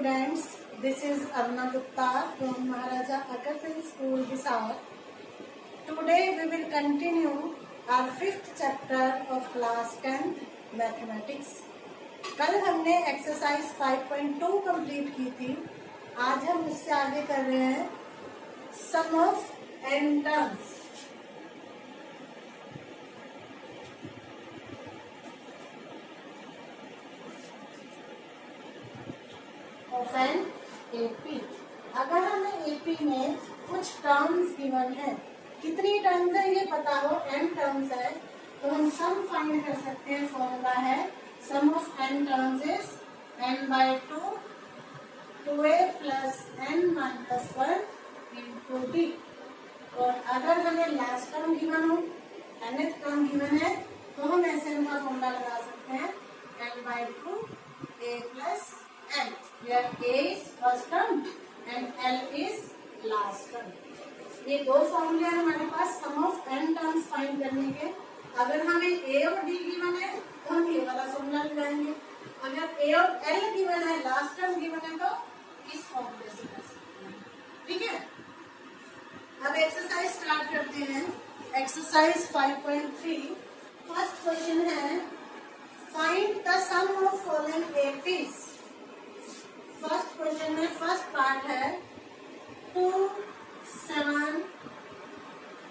students, this is Aruna Gupta from Maharaja Agarsen School, Hisar. Today we will continue our 5th chapter of class 10th Mathematics. कल हमने exercise 5.2 complete की थी. आज हम उससे आगे कर रहे हैं sum of n terms. Of N AP. अगर हमें एपी में कुछ टर्म्स गिवन है, कितनी टर्म्स है ये पता हो, n टर्म्स है, तो हम सम फाइंड कर सकते हैं. फॉर्मूला है sum of n terms is n/2 2a plus n minus 1 into d. और अगर हमें लास्ट टर्म गिवन हो, nth टर्म गिवन है, तो हम Sn का फॉर्मूला लगा सकते हैं n/2 a plus n, where a is first term and l is last term. ये दो फॉर्मूले हैं हमारे पास सम ऑफ n टर्म्स फाइंड करने के. अगर हमें a और d गिवन है तो हम ये वाला फॉर्मूला लगाएंगे. अगर a और l गिवन है, लास्ट टर्म गिवन है, तो इस फॉर्मूले से कर सकते हैं. ठीक है, अब एक्सरसाइज स्टार्ट करते हैं. एक्सरसाइज 5.3 फर्स्ट क्वेश्चन है find the sum of following APs. First question में फर्स्ट पार्ट है 2, 7,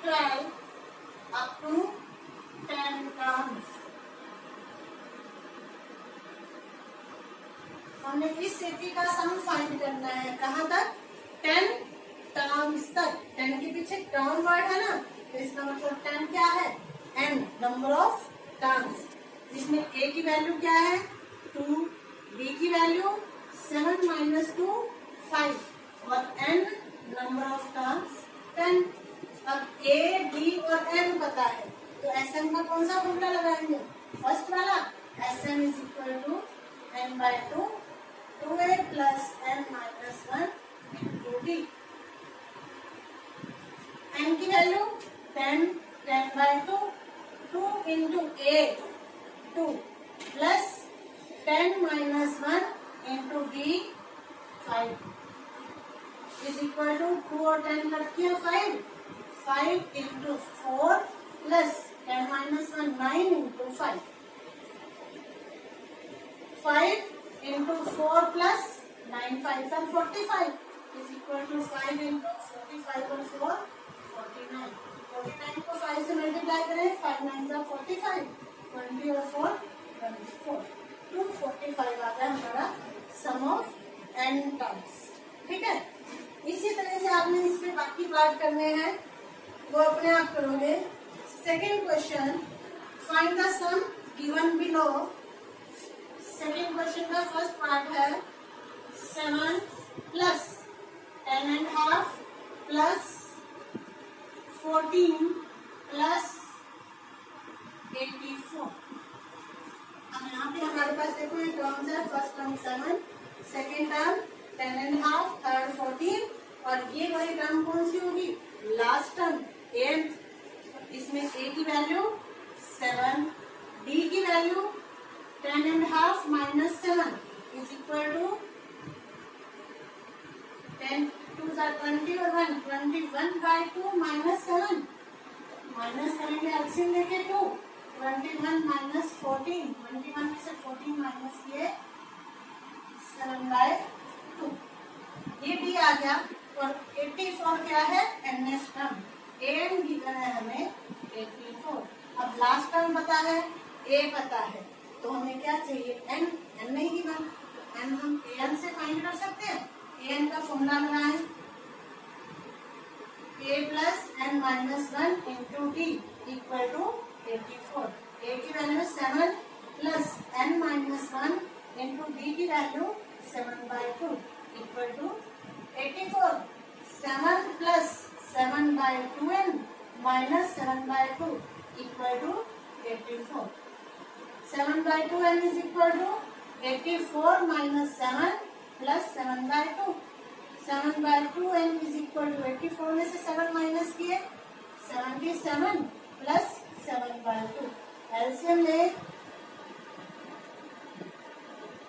12 अप टू 10 टर्म्स. हमने इस एपी का सम फाइंड करना है. कहाँ तक? 10 टर्म्स तक. 10 के पीछे टर्म वर्ड है ना, तो इसका मतलब 10 क्या है? n number of terms. इसमें a की वैल्यू क्या है? 2, b की वैल्यू 7 माइनस 2 5 और n नंबर ऑफ टर्म्स 10. अब a, d और n पता है, तो Sn का कौन सा फॉर्मूला लगाएंगे? फर्स्ट वाला. Sn is equal to n/2 2a plus n minus 1 into d. n की value 10 10/2 2 into a 2 plus 10 minus 1 into D 5 is equal to 2 और 10 कट किया 5 into 4 plus 10 minus 1 9 into 5 into 4 plus 9 5 और 45 is equal to 5 into 45 और 4 49. 49 को 5 से multiply करें, 5 9 का 45 20 और 4 24 245 आ गया हमारा सम ऑफ n टर्म्स. ठीक है, इसी तरह से आपने इसके बाकी पार्ट करने हैं, वो अपने आप करोगे. Second question find the sum given below. Second question का फर्स्ट पार्ट है 7 प्लस 10.5 प्लस 14 प्लस 84. अब यहाँ पे हमारे पास देखो ये टर्म्स है. First term 7, second term 10.5, third 14 और ये वही टर्म कौन सी होगी? Last term 8. इसमें a की वैल्यू 7, d की value 10.5 minus 7 is equal to 10 2 20 और 1 21/2 माइनस 7 माइनस करेंगे एलसीएम लेके 2 21 माइनस 14 21 में से 14 माइनस किए 7/2. ये भी आ गया. और 84 क्या है? nth term. an गिवन है हमें 84. अब लास्ट टर्म पता है, a पता है, तो हमें क्या चाहिए? n नहीं गिवन, n हम an से फाइंड कर सकते हैं. an का फॉर्मूला लगाएं a plus n minus 1 into D equal to 84. a की value 7 plus n minus 1 into D की value 7/2 equal to 84. 7 plus 7/2n minus 7/2 equal to 84. 7/2n is equal to 84 minus 7 plus 7/2. 7/2n is equal to 84 में से 7 minus किए 77 plus 7/2. LCM ले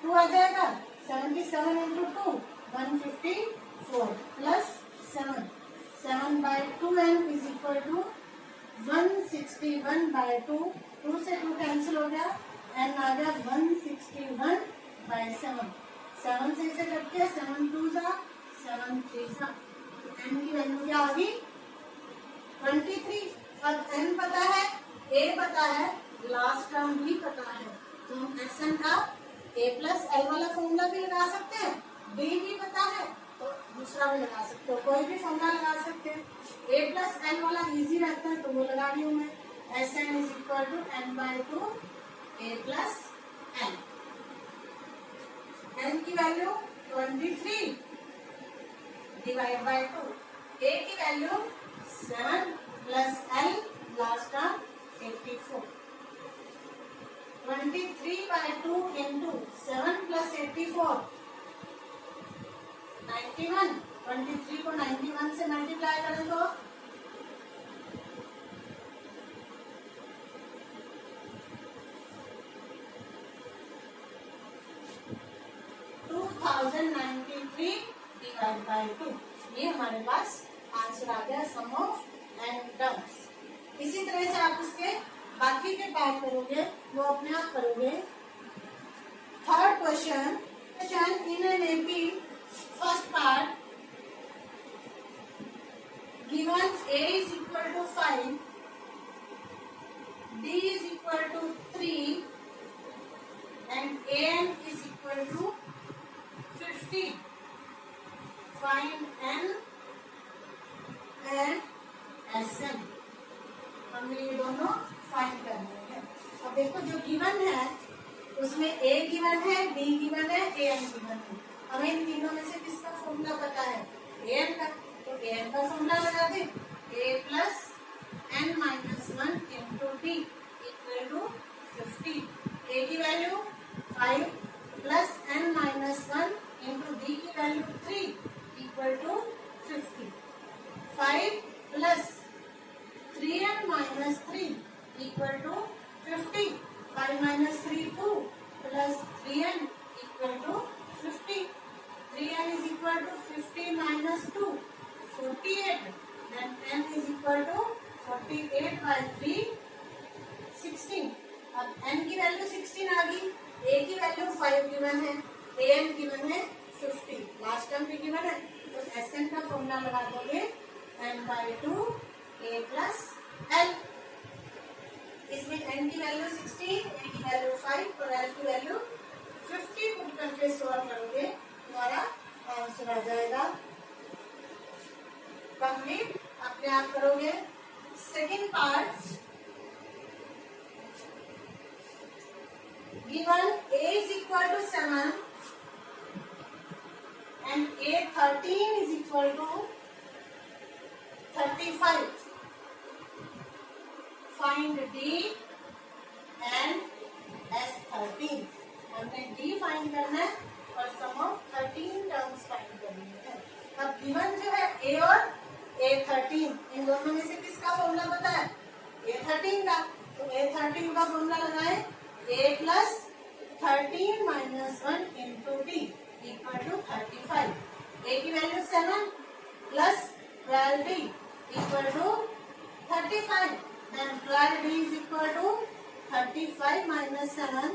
2 आ जाएगा. 77 into 2 154 plus 7, 7/2n is equal to 161/2, 2 से 2 cancel हो गया, n आ गया 161/7, 7 से इसे करके 7 2 जा 7 3 जा, तो n की वैल्यू क्या होगी 23। अब n पता है, a पता है, लास्ट टर्म भी पता है, तो हम Sn का a प्लस एल वाला फॉर्मूला भी लगा सकते हैं, b भी पता है तो दूसरा भी लगा सकते हो, कोई भी फॉर्मूला लगा सकते हैं। a प्लस एल वाला इजी रहता है तो वो लगा रही हूँ मैं, Sn is equal to n/2 a plus L. n की वैल्यू 23 डिवाइड बाय 2, a की value 7 plus L last term 84, 23/2 into 7 plus 84 91, 23 को 91 से मल्टीप्लाई करें तो 2093 डिवाइड बाय 2, ये हमारे पास आंसर आ गया सम ऑफ n टर्म्स। इसी तरह से आप इसके बाकी के पार्ट करोगे वो अपने आप करोगे। Third question in an AP first part given a is equal to 5, d is equal to 3 and an is equal to 50. Find n and Sn। हमने ये दोनों फाइंड करने हैं। अब देखो जो गिवन है उसमें a गिवन है, b गिवन है, an गिवन है। हमें इन तीनों में से किसका फॉर्मूला पता है an का, तो an का फॉर्मूला लगा दे a plus n minus 1 into d equal to 50। a की value 5 plus n minus 1 into d की वैल्यू 3 इक्वल टू 50। 5 प्लस 3n minus 3 equal to 50. 5 minus 3 2 plus 3n equal to 50. 3n is equal to 50 minus 2 48. Then n is equal to 48/3 16. अब n की value 16 आ गई, a की value 5 given है, an given है 50, last term भी given है, तो Sn का फॉर्मूला लगा दोगे n/2 a प्लस एल। इसमें n की वैल्यू 16, a की वैल्यू 5 और l की वैल्यू 50 पुट करके सॉल्व करोगे तुम्हारा आंसर आ जाएगा कंप्लीट। अपने आप करोगे। Second part given a is equal to 7 and a13 is equal to 35. Find d and s13। हमने d फाइंड करना है और सम ऑफ 13 टर्म्स फाइंड करनी है। अब गिवन जो है a और a13, इन दोनों में से किसका फॉर्मूला पता है a13 का, तो a13 का फॉर्मूला लगाए a plus 13 minus 1 into d equal to 35। a की value 7 plus 12d equal to 35. Then 12d is equal to 35 minus 7.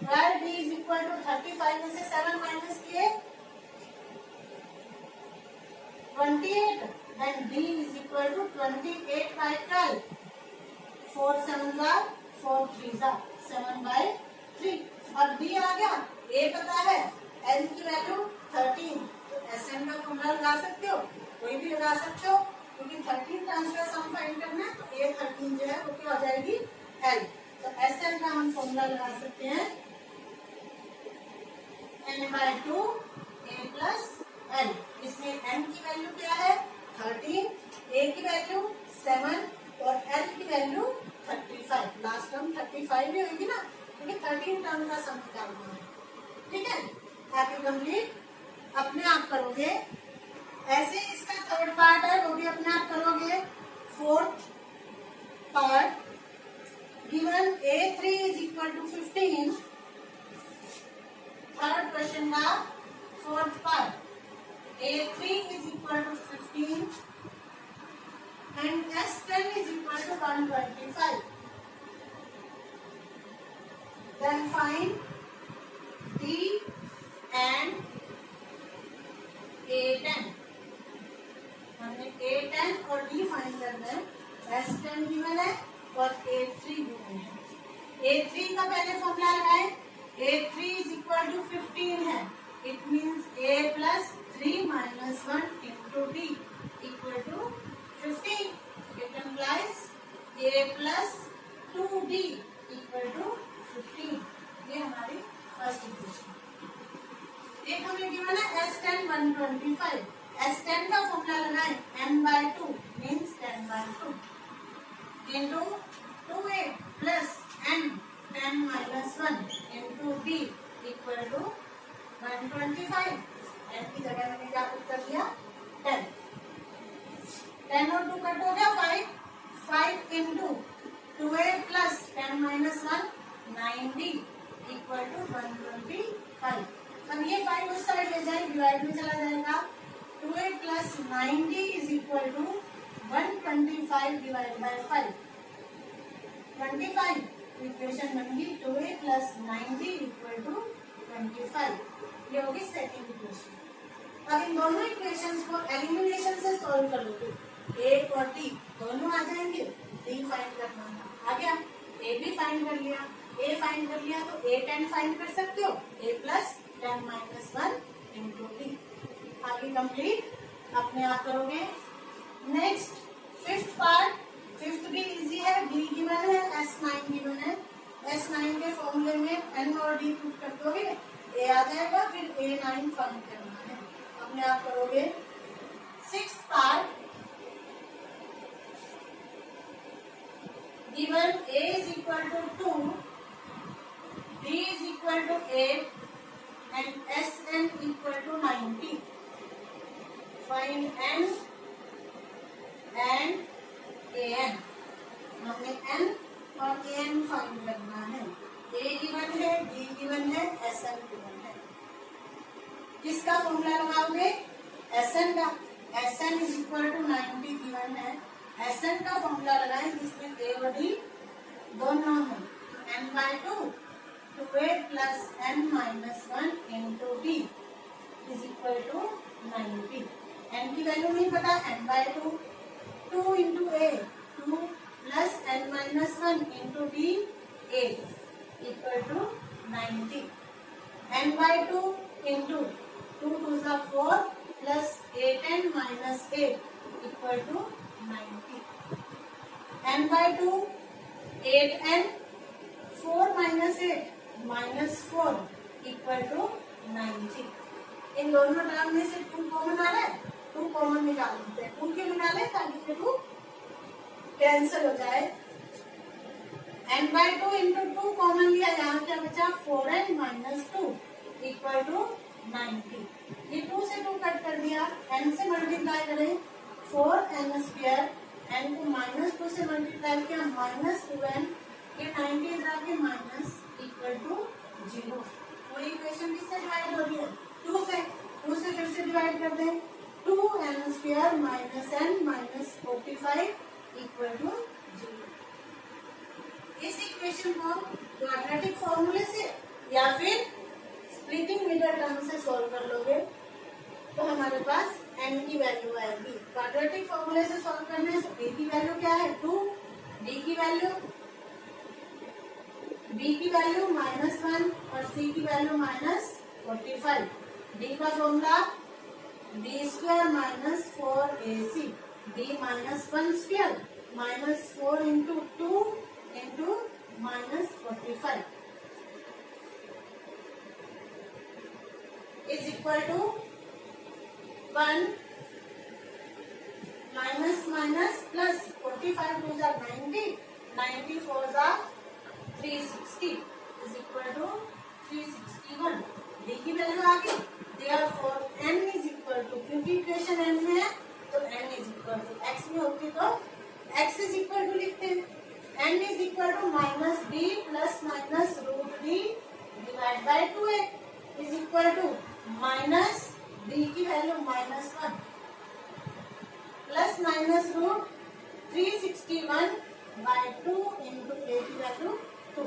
12d is equal to 35 में से 7 minus किए 28. Then d is equal to 28/12. 4 7s are 4 3s are 7/3। अब d आ गया, a पता है, n की value 13, तो Sn का फॉर्मूला लगा सकते हो, कोई भी लगा सकते हो, क्योंकि 13 टर्म्स का सम फाइंड करना है, तो a13 जो है वो क्या हो जाएगी l। तो Sn का हम फॉर्मूला लगा सकते हैं n/2 a प्लस l। इसमें n की वैल्यू क्या है 13, a की वैल्यू 7 और l की वैल्यू 35। लास्ट टर्म 35 ही होगी ना, क्योंकि 13 टर्म का सम निकालना है। ठीक है, हैप्पी कंप्लीट। अपने आप करोगे। ऐसे इसका थर्ड पार्ट है, वो भी अपने आप करोगे। Fourth part given a3 is equal to 15। Third question का fourth part A3 is equal to 15 and S10 is equal to 125. Then find D and A10. हमने A10 और D फाइंड करना है. S10 गिवन है और A3 गिवन है. A3 का पहले फॉर्मूला लगाए. A3 is equal to 15 है. It means A plus 3 minus 1 into D equal to 15. It implies A plus 2D equal to 15. ये हमारी फर्स्ट इक्वेशन. एक हमें गिवन है S10 125. S10 का फॉर्मूला लगाएं. n/2 means 10/2 into 2a plus n 10 minus 1 into d equal to 125. n की जगह मैंने क्या पुट कर दिया 10. 10 और 2 कट हो गया 5. 5 into 2a plus 10 minus 1 9d equal to 125. अब ये 5 उस साइड ले जाए डिवाइड में चला जाएगा. 2a plus 9d is equal to 125 divided by 5. 25 equation बन गई. 2a plus 9d equal to 25. ये होगी सेकंड इक्वेशन. अब इन दोनों इक्वेशंस को एलिमिनेशन से सॉल्व करोगे. a और d दोनों आ जाएंगे. d फाइंड करना था, आ गया. a भी फाइंड कर लिया. a फाइंड कर लिया तो a10 फाइंड कर सकते हो. a plus 10 minus 1 into d. आगे कंप्लीट अपने आप करोगे. Next fifth part. फिफ्थ भी इजी है. डी गिवन है, S9 गिवन है. S9 के फॉर्मूले में n और d पुट कर दोगे a आ जाएगा. फिर A9 फाइंड करना है. अपने आप करोगे. Sixth part given a is equal to 2, d is equal to 8 and Sn equal to 90. Find n and an. हमें n और an फाइंड करना है. a गिवन है, d गिवन है, Sn गिवन है. किसका फॉर्मूला लगाओगे? Sn का. Sn is equal to 90 given है. Sn का फॉर्मूला लगाएं जिसमें a और d दोनों हो. n/2 2a plus n minus 1 into d is equal to 90. n की वैल्यू नहीं पता. n/2 2 into a 2 plus n minus 1 into d 8 equal to 90. n/2 into 2 to the 4 plus 8n minus 8 equal to 90. n/2 8n 4 minus 8 minus 4 equal to 90. इन दोनों term में से 2 common आ रहा है. 2 common निकाल लेते हैं. 2 क्यों निकाले? ताकि ये 2 कैंसिल हो जाए. n/2 into 2 कॉमन लिया. यहाँ क्या बचा? 4n minus 2 equal to 90. ये 2 से 2 कट कर दिया. n से मल्टीप्लाई करें 4n स्क्वायर. n को -2 से मल्टीप्लाई किया -2n. ये 90 इधर के माइनस इक्वल टू 0. पूरी इक्वेशन किससे डिवाइड हो रही है? 2 से. 2 से फिर से डिवाइड कर दें. 2n square minus n minus 45 equal to 0. इस इक्वेशन को क्वाड्रेटिक फॉर्मूले से या फिर स्प्लिटिंग मिडल टर्म से सॉल्व कर लोगे तो हमारे पास n की वैल्यू आएगी. क्वाड्रेटिक फॉर्मूले से सॉल्व करने से a की वैल्यू क्या है? 2. d की वैल्यू b की वैल्यू -1 और c की वैल्यू -45. d का formula d square minus 4ac. d -1 square -4 into 2 into -45 is equal to 1 minus minus plus 45 टू जा 90. 94 जा 360 is equal to 361. d की वैल्यू आ गई. Therefore n is equal to, क्योंकि इक्वेशन n में है तो n is equal to x में होती तो x is equal to लिखते हैं. n is equal to -d plus minus √d divided by 2a is equal to D की value -1 plus minus root 361/2 into A की value 2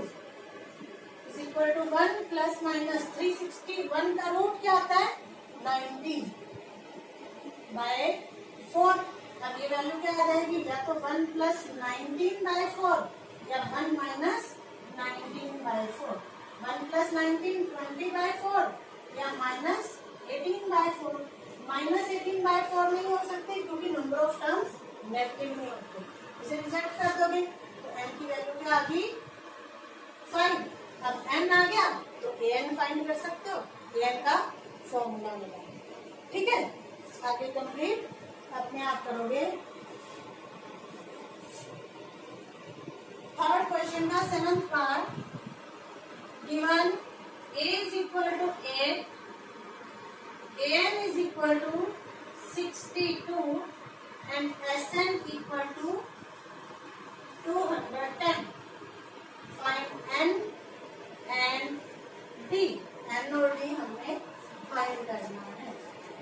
is equal to 1 plus minus 361 का root क्या आता है 19/4। अब ये वैल्यू क्या आ जाएगी, या तो 1 प्लस 19/4 या 1 माइनस 19/4। 1 प्लस 19 20/4 या माइनस 18/4। माइनस 18/4 नहीं हो सकते क्योंकि नंबर ऑफ टर्म्स नेगेटिव नहीं होते, इसे रिजेक्ट कर दोगे तो n की वैल्यू क्या आ गई 5। अब n आ गया तो an फाइंड कर सकते हो, an का फॉर्मूला मिला। ठीक है, आगे कंप्लीट अपने आप करोगे। थर्ड क्वेश्चन का 7th part, given a is equal to 8, an is equal to 62 and sn equal to 210. Find n and d। n और d हमने फाइंड करना है।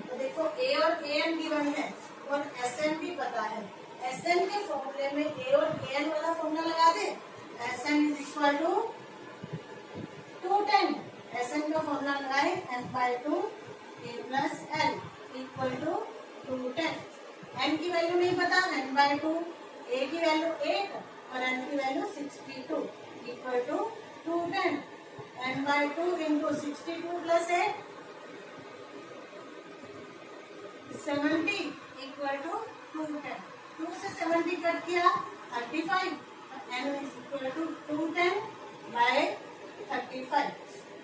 तो देखो a और an गिवन है और sn भी पता है। sn के फॉर्मूले में a और an वाला फॉर्मूला लगा दे। sn is equal to 210। sn का फॉर्मूला लगाए n/2 a plus l equal to 210। n की वैल्यू नहीं पता, n/2, a की वैल्यू 8 और n की value 62 equal to 210। n/2 into 62 plus 8 70 equal to 210। 2 से 70 कट किया 35, n इज इक्वल टू 210/35।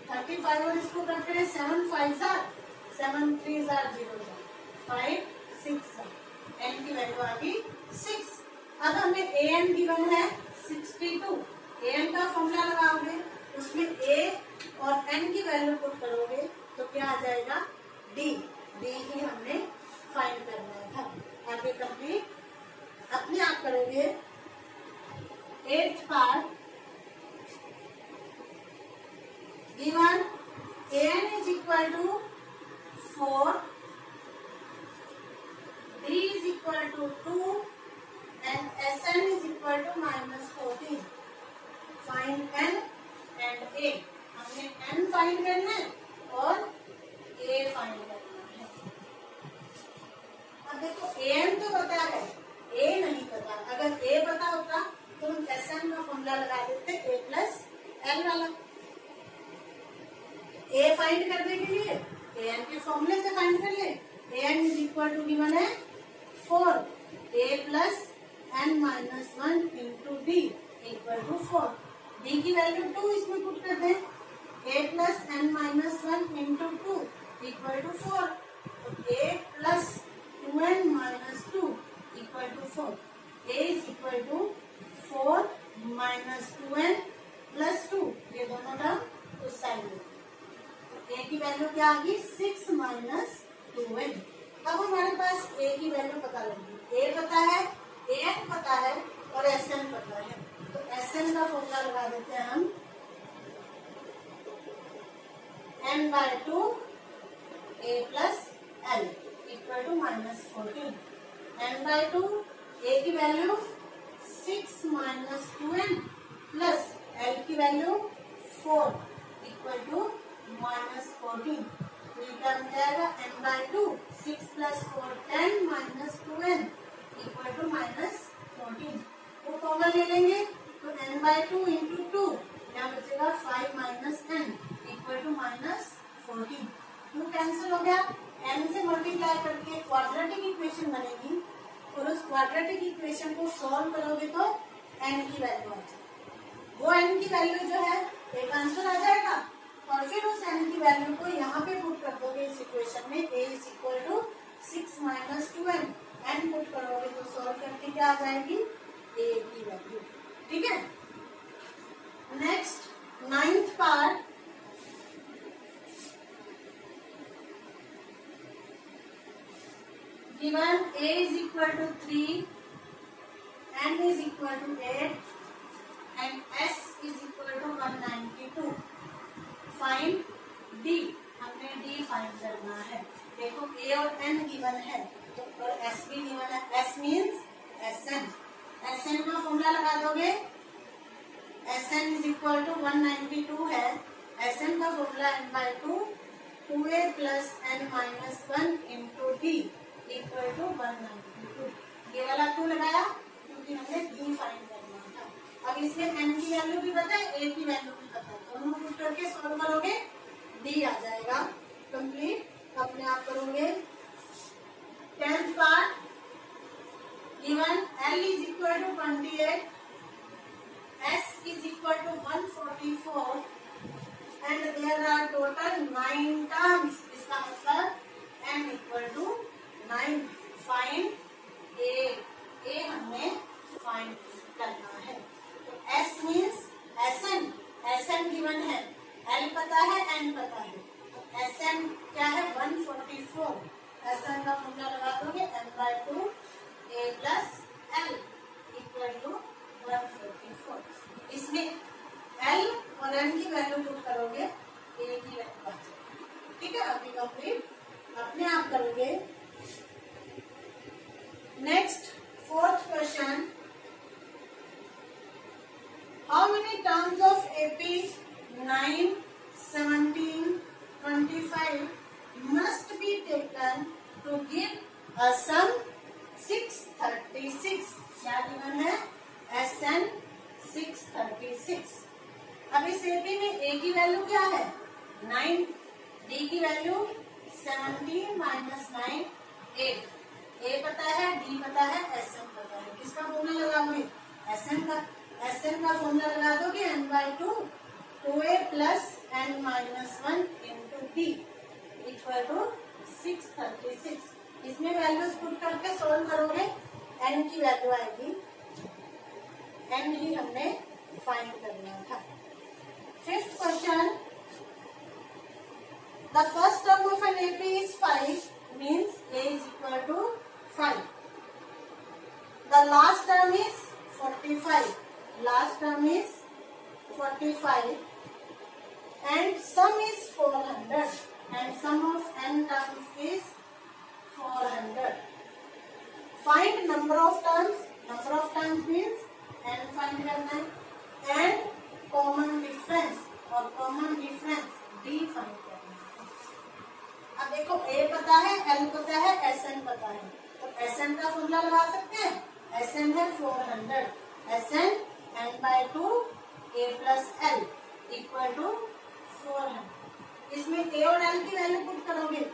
35 और इसको कट करें 7 5 7 3 0 5 6 n की वैल्यू आ गई 6। अब हमें an गिवन है 62। an का फॉर्मूला लगाओगे, उसमें a और n की वैल्यू पुट करोगे तो क्या आ जाएगा d। d ही हमने फाइंड करना था। आगे कंप्लीट अपने आप करोगे। 8th part, given an is equal to 4, d is equal to 2 and sn is equal to -14। Find n and a। हमने n फाइंड करना है और a फाइंड करना है। अब देखो an तो पता है, a नहीं पता। अगर a पता होता तो हम sn का फॉर्मूला लगा देते a प्लस l वाला। a फाइंड करने के लिए an के फॉर्मूले से फाइंड कर ले। an is equal to given है 4 a plus n-1 into d equal to 4। d की वैल्यू 2 इसमें पुट कर दें। a plus n-1 into 2 equal to 4। तो a plus 2n-2 equal to 4। a is equal to 4 minus 2n plus 2। ये दोनों term उस side में। a की वैल्यू क्या आ गई 6 माइनस 2n। अब हमारे पास a की वैल्यू पता लगी। a पता है, an पता है और sn पता है। तो sn का फॉर्मूला लगा देते हैं हम n/2 a plus l equal to -14। n/2 a की value 6 minus 2n plus l की वैल्यू 4 इक्वल टू -14। तो ये क्या बन जाएगा n/2 6 plus 4 10 minus 2n equal to -14। वो कॉमन ले लेंगे तो n/2 इंटू 2 यहाँ बचेगा 5 minus n equal to -14। 2 cancel हो गया। n से मल्टीप्लाई करके क्वाड्रेटिक इक्वेशन बनेगी और उस क्वाड्रेटिक इक्वेशन को सॉल्व करोगे तो n की वैल्यू आ जाएगी। वो n की वैल्यू जो है एक आंसर आ जाएगा और फिर उस n की वैल्यू को यहाँ पे पुट कर दोगे इस इक्वेशन में। a is equal to 6 minus 2n n put करोगे तो सॉल्व करके क्या आ जाएगी a की वैल्यू। ठीक है, next 9th part, given a is equal to 3, n is equal to 8 and s is equal to 192। Find d। हमने d फाइंड करना है। देखो ए और एन गिवन है तो और एस भी गिवन है। S means S N, S N का फॉर्मूला लगा दोगे, S N is equal to 192 है, एस एन का formula N by two 2a plus N minus 1 into D equal to 192। ये वाला क्यों लगाया? क्योंकि हमने डी फाइंड करना था। अब इसमें एन की वैल्यू भी पता है, ए की वैल्यू भी पता है, दोनों पुट करके सॉल्व करोगे डी आ जाएगा। कंप्लीट अपने आप करोगे। 10th part given L is equal to 28, S is equal to 144 and there are total 9 terms. इसका मतलब n equal to 9। Find A हमने फाइंड करना है। तो S means SN, SN given है, L पता है, N पता है, तो SN क्या है 144। SN का फॉर्मूला लगा दोगे n by two a plus L equal to 144। इसमें L और N की वैल्यू पुट करोगे a की वैल्यू आ जाएगी। ठीक है, अभी कंप्लीट अपने आप करोगे। Next 4th question, how many terms of AP 9, 17, 25 must be taken to give a sum 636? क्या गिवन है? SN 636। अब इस AP में A की वैल्यू क्या है? 9, D की वैल्यू 17 माइनस 9 8। A पता है, D पता है, SN पता है। किसका फॉर्मूला लगाओगे? SN का। SN का फॉर्मूला लगा दोगे n by two 2a plus n minus 1 into D equal to 636। इसमें वैल्यूज पुट करके सोल्व करोगे, n की वैल्यू आएगी, n ही हमने फाइंड करना था। 5th question, the first term of an AP is 5 means a is equal to 5. The last term is 45. Last term is 45 and sum is 400 and sum of n terms is 400. Find number of terms. Number of terms means n find करना है and common difference और common difference d find करना है। अब देखो a पता है, l पता है, SN पता है, तो SN का फॉर्मूला लगा सकते हैं। SN है 400, SN n by two a plus l equal to 400। इसमें a और l की वैल्यू पुट करोगे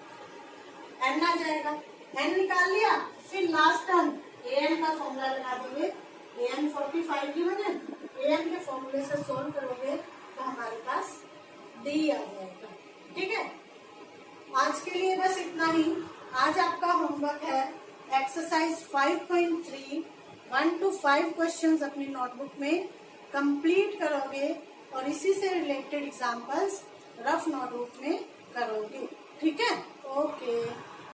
n आ जाएगा, n निकाल लिया, फिर लास्ट टर्म an का फॉर्मूला लगा दोगे। an 45 की बने, an के फॉर्मूले से सोल्व करोगे तो हमारे पास d आ जाएगा। ठीक है, आज के लिए बस इतना ही। आज आपका होमवर्क है एक्सरसाइज 5.3 1 to 5 क्वेश्चंस अपनी नोटबुक में कंप्लीट करोगे और इसी से रिलेटेड एग्जांपल्स रफ नोटबुक में करोगे। ठीक है, ओके।